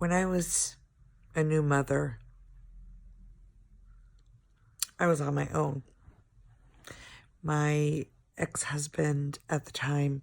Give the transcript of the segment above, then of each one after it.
When I was a new mother, I was on my own. My ex-husband at the time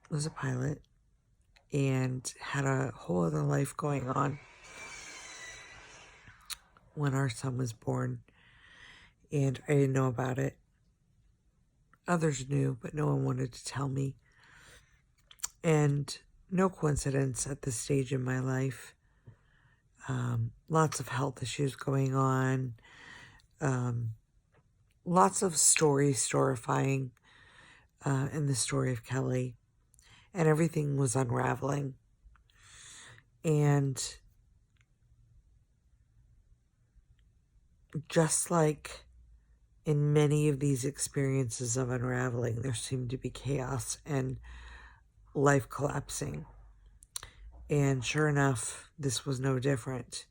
was a pilot and had a whole other life going on when our son was born, and I didn't know about it. Others knew, but no one wanted to tell me. And no coincidence at this stage in my life. Lots of health issues going on. Lots of storifying in the story of Kelly. And everything was unraveling. And just like in many of these experiences of unraveling, there seemed to be chaos and life collapsing. And sure enough, this was no different.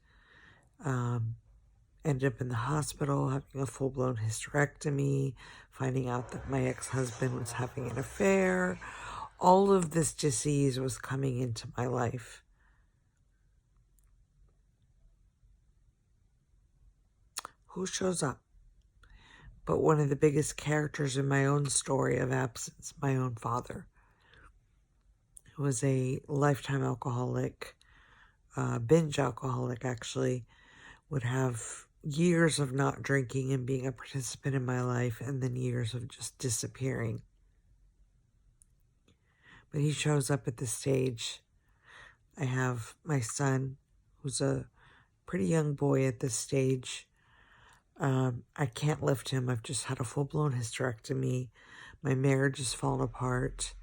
Ended up in the hospital, having a full-blown hysterectomy, finding out that my ex-husband was having an affair. All of this disease was coming into my life. Who shows up? But one of the biggest characters in my own story of absence, my own father, who was a lifetime alcoholic, binge alcoholic actually, would have years of not drinking and being a participant in my life, and then years of just disappearing. But he shows up at this stage. I have my son, who's a pretty young boy at this stage. I can't lift him. I've just had a full-blown hysterectomy. My marriage is falling apart.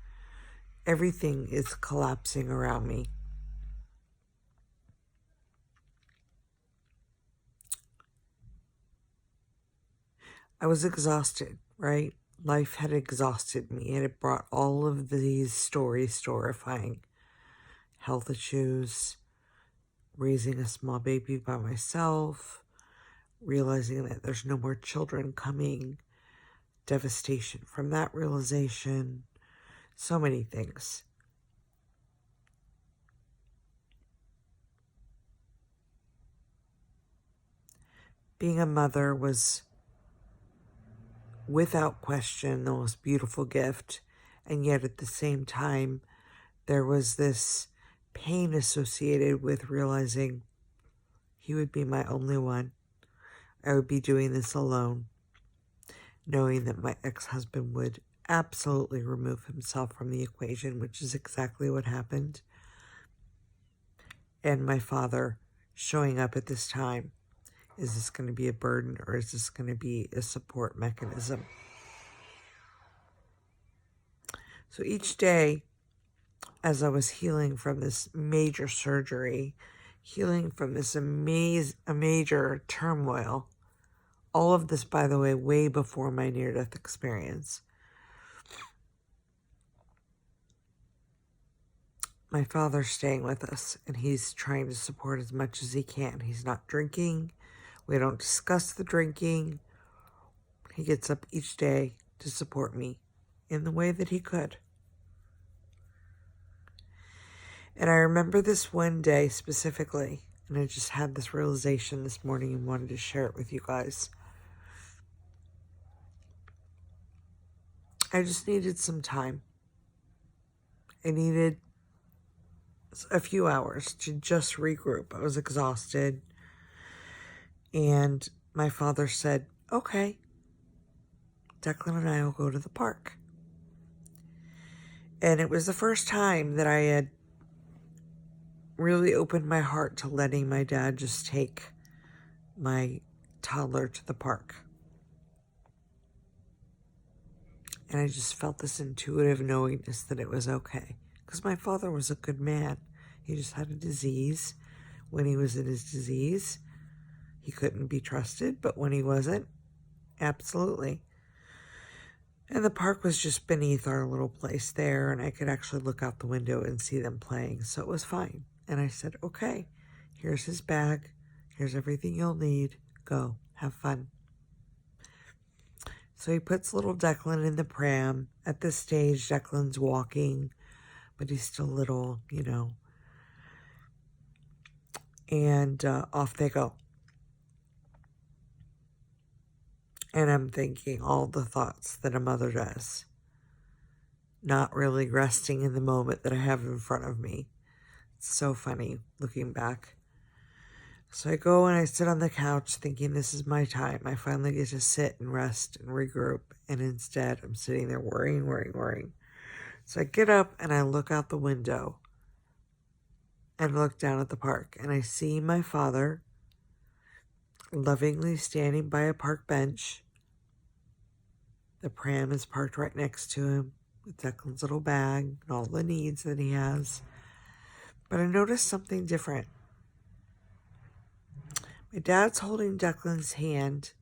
Everything is collapsing around me. I was exhausted, right? Life had exhausted me, and it brought all of these storifying. Health issues, raising a small baby by myself, realizing that there's no more children coming, devastation from that realization, so many things. Being a mother was, without question, the most beautiful gift, and yet at the same time, there was this pain associated with realizing he would be my only one. I would be doing this alone, knowing that my ex-husband would absolutely remove himself from the equation, which is exactly what happened. And my father showing up at this time. Is this going to be a burden, or is this going to be a support mechanism? So each day, as I was healing from this major surgery, healing from this major turmoil, all of this, by the way, way before my near-death experience, my father's staying with us, and he's trying to support as much as he can. He's not drinking. We don't discuss the drinking. He gets up each day to support me in the way that he could. And I remember this one day specifically, and I just had this realization this morning and wanted to share it with you guys. I just needed some time. I needed a few hours to just regroup. I was exhausted. And my father said, okay, Declan and I will go to the park. And it was the first time that I had really opened my heart to letting my dad just take my toddler to the park. And I just felt this intuitive knowingness that it was okay. Because my father was a good man. He just had a disease. When he was in his disease, he couldn't be trusted. But when he wasn't, absolutely. And the park was just beneath our little place there, and I could actually look out the window and see them playing, so it was fine. And I said, okay, here's his bag, here's everything you'll need, go, have fun. So he puts little Declan in the pram. At this stage, Declan's walking, but he's still little, and off they go. And I'm thinking all the thoughts that a mother does, not really resting in the moment that I have in front of me. It's so funny looking back. So I go and I sit on the couch thinking this is my time. I finally get to sit and rest and regroup. And instead, I'm sitting there worrying. So I get up and I look out the window and look down at the park. And I see my father lovingly standing by a park bench. The pram is parked right next to him with Declan's little bag and all the needs that he has. But I noticed something different. My dad's holding Declan's hand,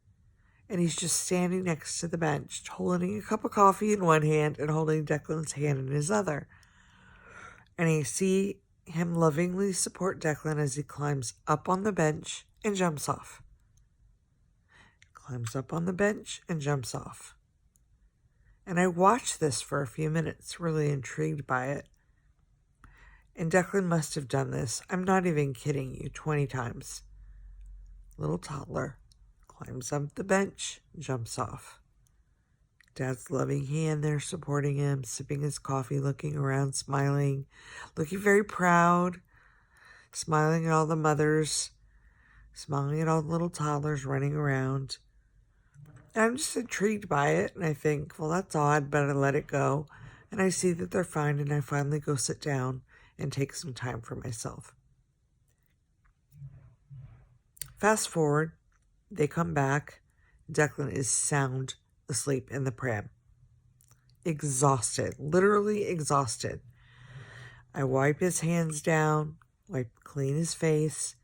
and he's just standing next to the bench, holding a cup of coffee in one hand and holding Declan's hand in his other. And I see him lovingly support Declan as he climbs up on the bench and jumps off. Climbs up on the bench and jumps off. And I watched this for a few minutes, really intrigued by it. And Declan must have done this, I'm not even kidding you, 20 times. Little toddler climbs up the bench, jumps off. Dad's loving hand there supporting him, sipping his coffee, looking around, smiling, looking very proud, smiling at all the mothers, smiling at all the little toddlers running around. And I'm just intrigued by it, and I think, well, that's odd, but I let it go. And I see that they're fine, and I finally go sit down and take some time for myself. Fast forward, they come back. Declan is sound asleep in the pram. Exhausted, literally exhausted. I wipe his hands down, clean his face,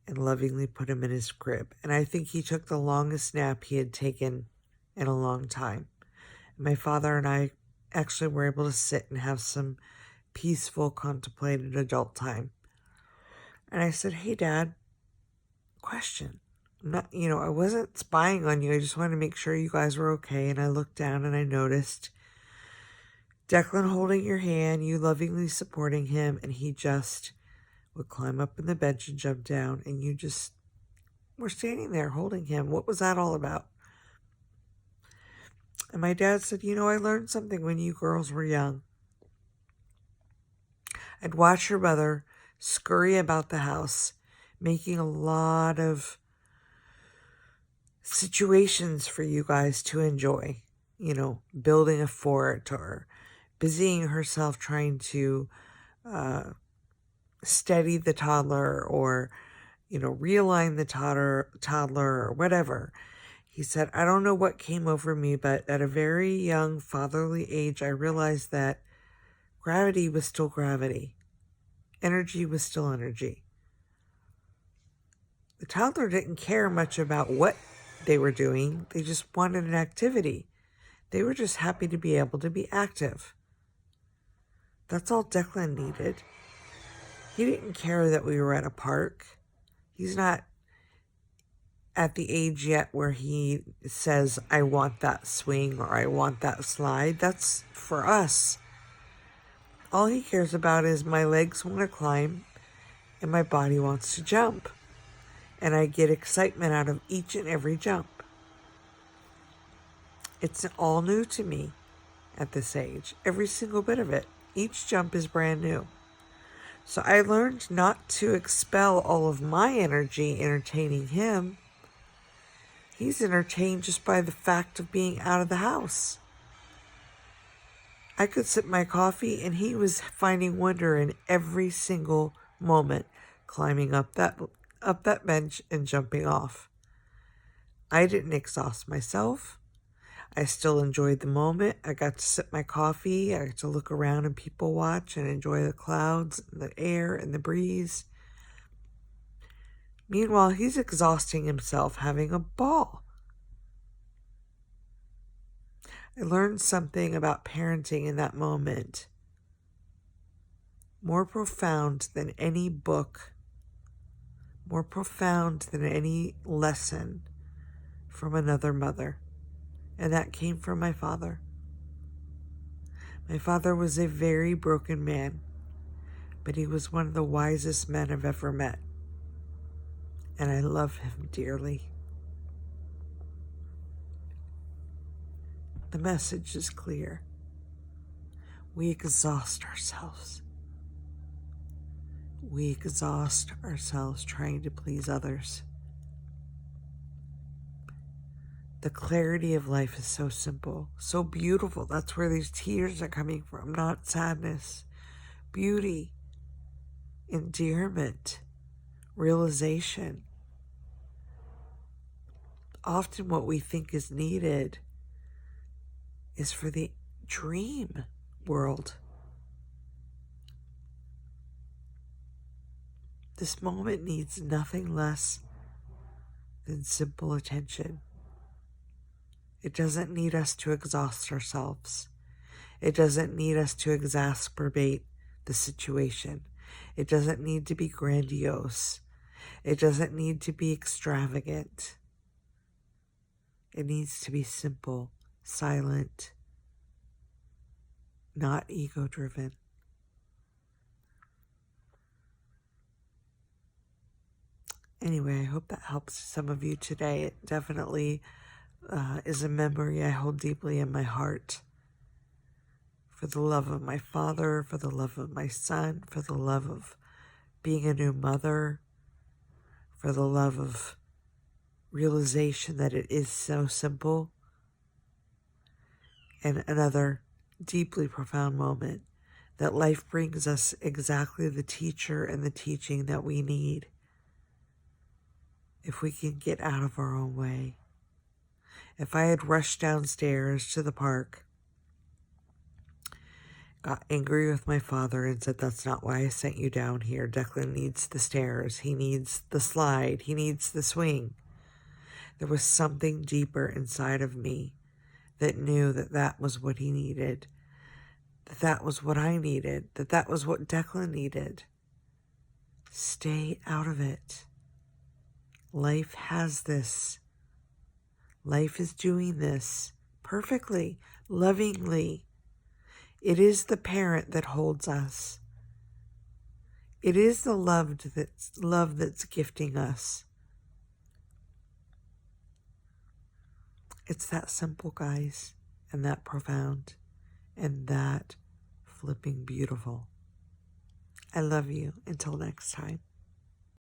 and lovingly put him in his crib. And I think he took the longest nap he had taken in a long time. My father and I actually were able to sit and have some peaceful, contemplated adult time. And I said, hey, Dad, question. I wasn't spying on you. I just wanted to make sure you guys were okay. And I looked down and I noticed Declan holding your hand, you lovingly supporting him, and he just would climb up in the bench and jump down, and you just were standing there holding him. What was that all about? And my dad said, I learned something when you girls were young. I'd watch your mother scurry about the house, making a lot of situations for you guys to enjoy, building a fort or busying herself trying to steady the toddler or, realign the toddler or whatever. He said, I don't know what came over me, but at a very young fatherly age, I realized that gravity was still gravity. Energy was still energy. The toddler didn't care much about what they were doing. They just wanted an activity. They were just happy to be able to be active. That's all Declan needed. He didn't care that we were at a park. He's not at the age yet where he says, I want that swing or I want that slide. That's for us. All he cares about is my legs want to climb and my body wants to jump. And I get excitement out of each and every jump. It's all new to me at this age. Every single bit of it. Each jump is brand new. So I learned not to expel all of my energy entertaining him. He's entertained just by the fact of being out of the house. I could sip my coffee and he was finding wonder in every single moment, climbing up that bench and jumping off. I didn't exhaust myself. I still enjoyed the moment. I got to sip my coffee. I got to look around and people watch and enjoy the clouds, and the air, and the breeze. Meanwhile, he's exhausting himself, having a ball. I learned something about parenting in that moment. More profound than any book. More profound than any lesson from another mother. And that came from my father. My father was a very broken man, but he was one of the wisest men I've ever met, and I love him dearly. The message is clear. We exhaust ourselves. We exhaust ourselves trying to please others. The clarity of life is so simple, so beautiful. That's where these tears are coming from, not sadness. Beauty, endearment, realization. Often what we think is needed is for the dream world. This moment needs nothing less than simple attention. It doesn't need us to exhaust ourselves. It doesn't need us to exacerbate the situation. It doesn't need to be grandiose. It doesn't need to be extravagant. It needs to be simple, silent, not ego-driven. Anyway, I hope that helps some of you today. It definitely is a memory I hold deeply in my heart. For the love of my father, for the love of my son, for the love of being a new mother, for the love of realization that it is so simple. And another deeply profound moment that life brings us exactly the teacher and the teaching that we need if we can get out of our own way. If I had rushed downstairs to the park, got angry with my father and said, "That's not why I sent you down here. Declan needs the stairs. He needs the slide. He needs the swing." There was something deeper inside of me that knew that that was what he needed, that that was what I needed, that that was what Declan needed. Stay out of it. Life has this. Life is doing this perfectly, lovingly. It is the parent that holds us. It is the love that's gifting us. It's that simple, guys, and that profound, and that flipping beautiful. I love you. Until next time.